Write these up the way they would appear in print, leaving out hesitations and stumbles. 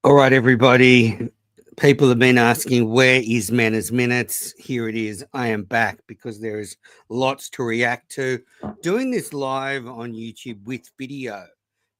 All right, everybody. People have been asking, where is Manners Minutes? Here it is. I am back because there is lots to react to. Doing this live on YouTube with video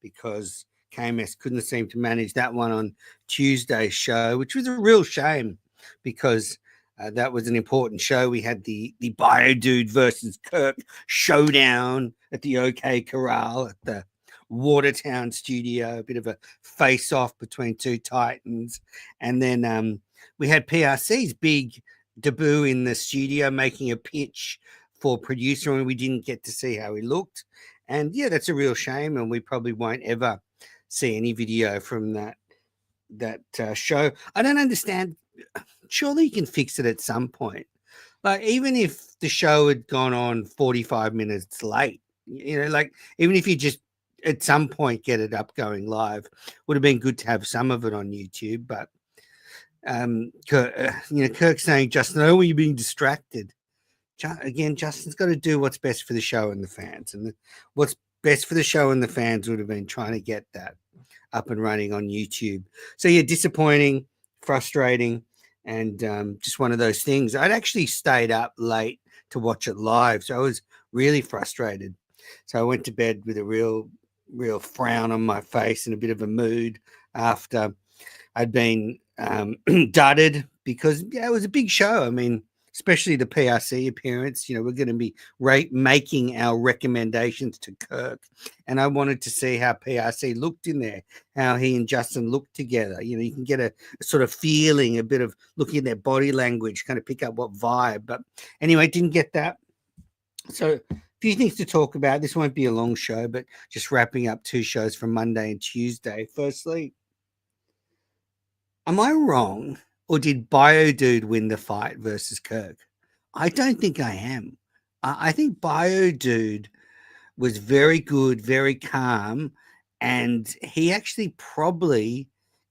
because KMS couldn't seem to manage that one on Tuesday's show, which was a real shame because that was an important show. We had the Biodude versus Kirk showdown at the OK Corral at the Watertown studio, a bit of a face off between two titans. And then we had PRC's big debut in the studio making a pitch for producer, and we didn't get to see how he looked. And yeah, that's a real shame, and we probably won't ever see any video from that show. I don't understand. Surely you can fix it at some point. Like, even if the show had gone on 45 minutes late, like, even if you just at some point get it up going live, would have been good to have some of it on YouTube. But Kirk saying, Justin, oh, you're being distracted. Again, Justin's got to do what's best for the show and the fans, and what's best for the show and the fans would have been trying to get that up and running on YouTube. So yeah, disappointing, frustrating, and just one of those things. I'd actually stayed up late to watch it live, so I was really frustrated. So I went to bed with a real frown on my face and a bit of a mood after I'd been dudded because it was a big show. I mean, especially the PRC appearance. We're going to be making our recommendations to Kirk, and I wanted to see how PRC looked in there, how he and Justin looked together. You can get a sort of feeling, a bit of looking at their body language, kind of pick up what vibe. But anyway, didn't get that. So a few things to talk about. This won't be a long show, but just wrapping up two shows from Monday and Tuesday. Firstly, am I wrong, or did Biodude win the fight versus Kirk? I don't think I am. I think Biodude was very good, very calm, and he actually probably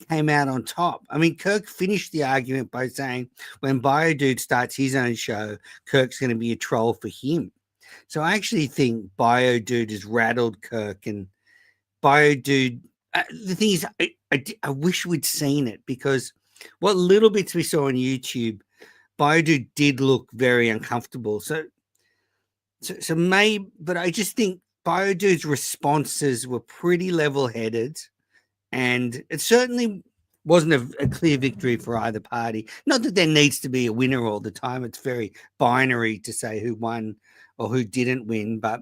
came out on top. I mean, Kirk finished the argument by saying when Biodude starts his own show, Kirk's going to be a troll for him. So I actually think Biodude has rattled Kirk, and Biodude. The thing is, I wish we'd seen it, because what little bits we saw on YouTube, Biodude did look very uncomfortable. So maybe, but I just think Biodude's responses were pretty level-headed, and it certainly wasn't a clear victory for either party. Not that there needs to be a winner all the time. It's very binary to say who won or who didn't win, but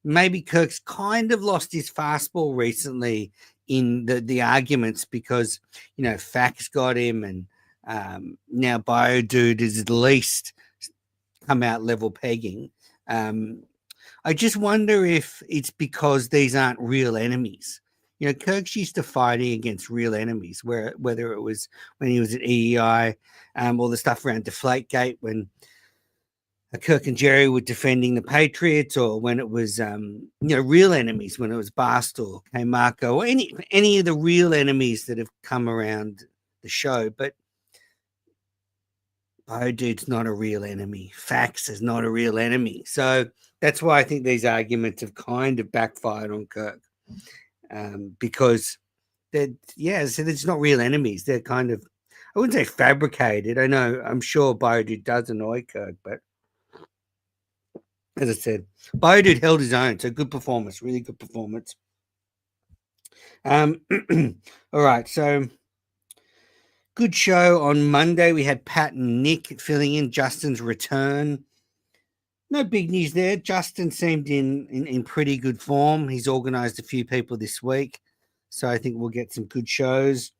maybe Kirk's kind of lost his fastball recently in the arguments because, Facts got him, and now Biodude is at least come out level pegging. I just wonder if it's because these aren't real enemies. Kirk's used to fighting against real enemies, whether it was when he was at EEI, all the stuff around Deflategate, when Kirk and Jerry were defending the Patriots, or when it was, real enemies, when it was Barstool, K. Marco, or any of the real enemies that have come around the show. But Biodude's not a real enemy. Fax is not a real enemy. So that's why I think these arguments have kind of backfired on Kirk, because it's not real enemies. They're kind of, I wouldn't say fabricated. I'm sure Biodude does annoy Kirk, but as I said, Biodude held his own. So good performance, really good performance. All right, so good show on Monday. We had Pat and Nick filling in Justin's return. No big news there. Justin seemed in pretty good form. He's organized a few people this week, so I think we'll get some good shows.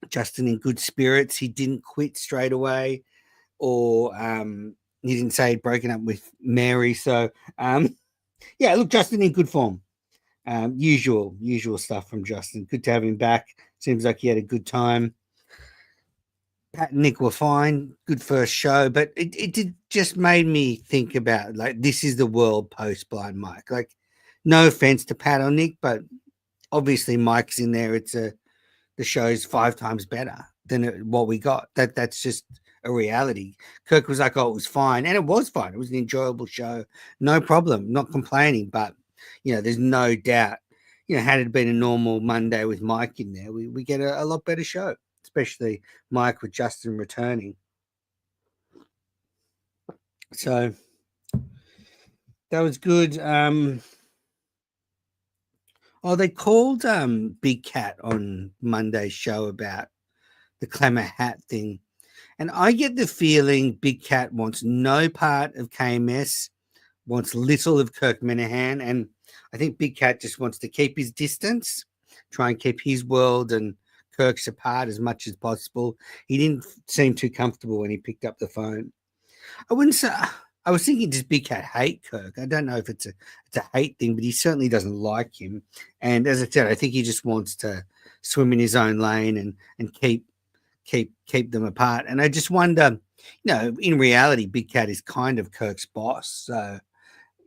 Justin in good spirits. He didn't quit straight away, or he didn't say he'd broken up with Mary. So, look, Justin in good form. Usual stuff from Justin. Good to have him back. Seems like he had a good time. Pat and Nick were fine. Good first show, but it did just made me think about, like, this is the world post Blind Mike. Like, no offense to Pat or Nick, but obviously Mike's in there. The show's 5 times better than what we got. That's just a reality. Kirk was like, oh, it was fine. And it was fine. It was an enjoyable show. No problem. Not complaining. But, there's no doubt, had it been a normal Monday with Mike in there, we get a lot better show, especially Mike with Justin returning. So that was good. They called Big Cat on Monday's show about the Clemmer hat thing. And I get the feeling Big Cat wants no part of KMS, wants little of Kirk Minahan, and I think Big Cat just wants to keep his distance, try and keep his world and Kirk's apart as much as possible. He didn't seem too comfortable when he picked up the phone. I wouldn't say. I was thinking, does Big Cat hate Kirk? I don't know if it's a hate thing, but he certainly doesn't like him. And as I said, I think he just wants to swim in his own lane and keep them apart. And I just wonder, in reality, Big Cat is kind of Kirk's boss. So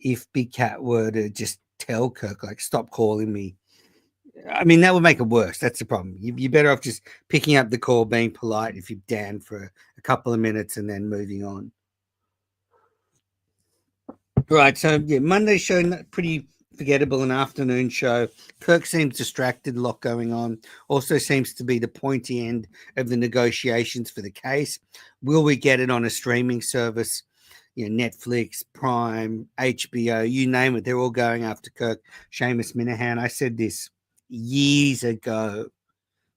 if Big Cat were to just tell Kirk, like, stop calling me, I mean, that would make it worse. That's the problem. You're better off just picking up the call, being polite if you're down for a couple of minutes and then moving on. Right. So, yeah, Monday show, pretty forgettable, an afternoon show. Kirk seems distracted, a lot going on. Also seems to be the pointy end of the negotiations for the case. Will we get it on a streaming service? Netflix, Prime, HBO, you name it. They're all going after Kirk. Seamus Minahan. I said this years ago.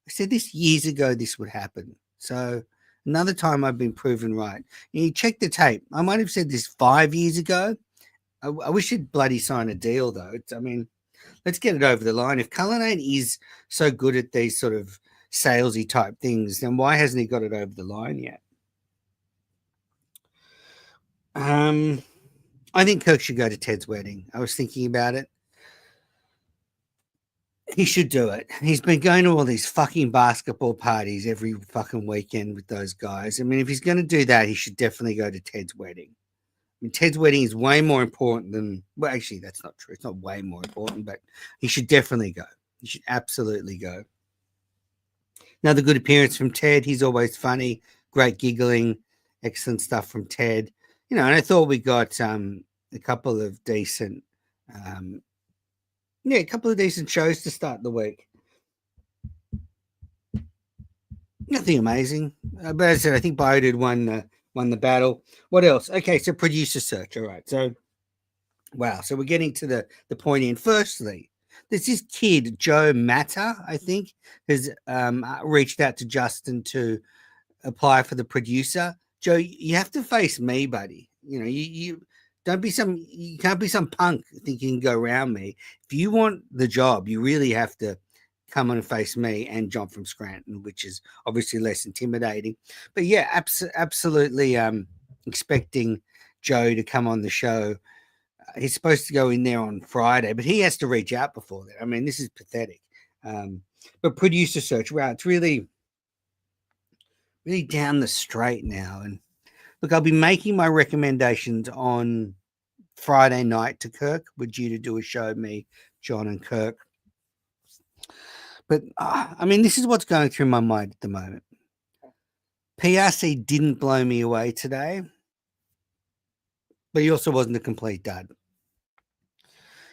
This would happen. So another time I've been proven right. You check the tape. I might have said this 5 years ago. I wish he'd bloody sign a deal, though. I mean, let's get it over the line. If Cullinane is so good at these sort of salesy type things, then why hasn't he got it over the line yet? I think Kirk should go to Ted's wedding. I was thinking about it. He should do it. He's been going to all these fucking basketball parties every fucking weekend with those guys. I mean, if he's going to do that, he should definitely go to Ted's wedding. I mean, Ted's wedding is way more important than, well, actually, that's not true. It's not way more important, but he should definitely go. He should absolutely go. Another good appearance from Ted. He's always funny, great giggling, excellent stuff from Ted. And I thought we got a couple of decent, shows to start the week. Nothing amazing, but as I said, I think Biodude won the battle. What else? Okay, so producer search. All right, so wow, so we're getting to the point in. Firstly, there's this kid Joe Matter, I think, has reached out to Justin to apply for the producer. Joe, you have to face me, buddy. You don't be you can't be some punk thinking you can go around me. If you want the job, you really have to come on and face me and John from Scranton, which is obviously less intimidating. But yeah, absolutely expecting Joe to come on the show. He's supposed to go in there on Friday, but he has to reach out before that. I mean, this is pathetic. But producer search, wow, it's really down the straight now. And look, I'll be making my recommendations on Friday night to Kirk. We're due to do a show, me, John, and Kirk. But I mean, this is what's going through my mind at the moment. PRC didn't blow me away today, but he also wasn't a complete dud.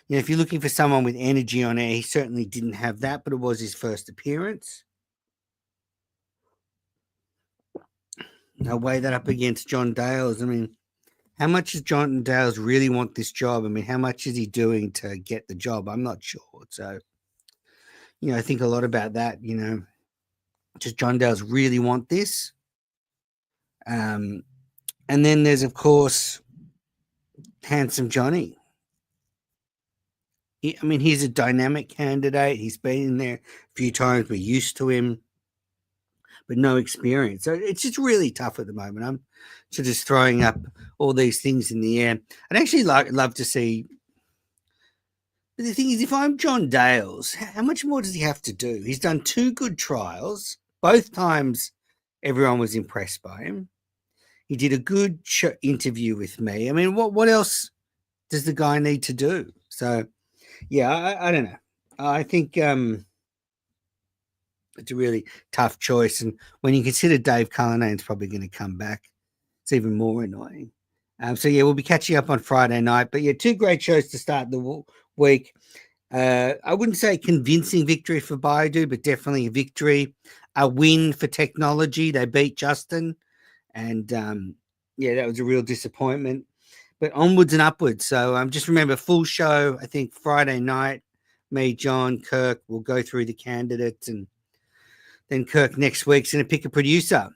If you're looking for someone with energy on air, he certainly didn't have that, but it was his first appearance. I'll weigh that up against John Dales. I mean, how much does John Dales really want this job? I mean, how much is he doing to get the job? I'm not sure. So, I think a lot about that. Does John Dales really want this? And then there's, of course, Handsome Johnny. He's a dynamic candidate. He's been in there a few times. We're used to him, but no experience. So it's just really tough at the moment. I'm just throwing up all these things in the air. I'd actually love to see. But the thing is, if I'm John Dales, how much more does he have to do? He's done 2 good trials. Both times everyone was impressed by him. He did a good interview with me. I mean, what else does the guy need to do? So, yeah, I don't know. I think it's a really tough choice. And when you consider Dave Cullinane's probably going to come back, it's even more annoying. So, yeah, we'll be catching up on Friday night. But, yeah, 2 great shows to start the week. I wouldn't say convincing victory for Biodude, but definitely a victory, a win for technology. They beat Justin, and yeah, that was a real disappointment. But onwards and upwards. So just remember, full show. I think Friday night. Me, John, Kirk will go through the candidates, and then Kirk next week's going to pick a producer.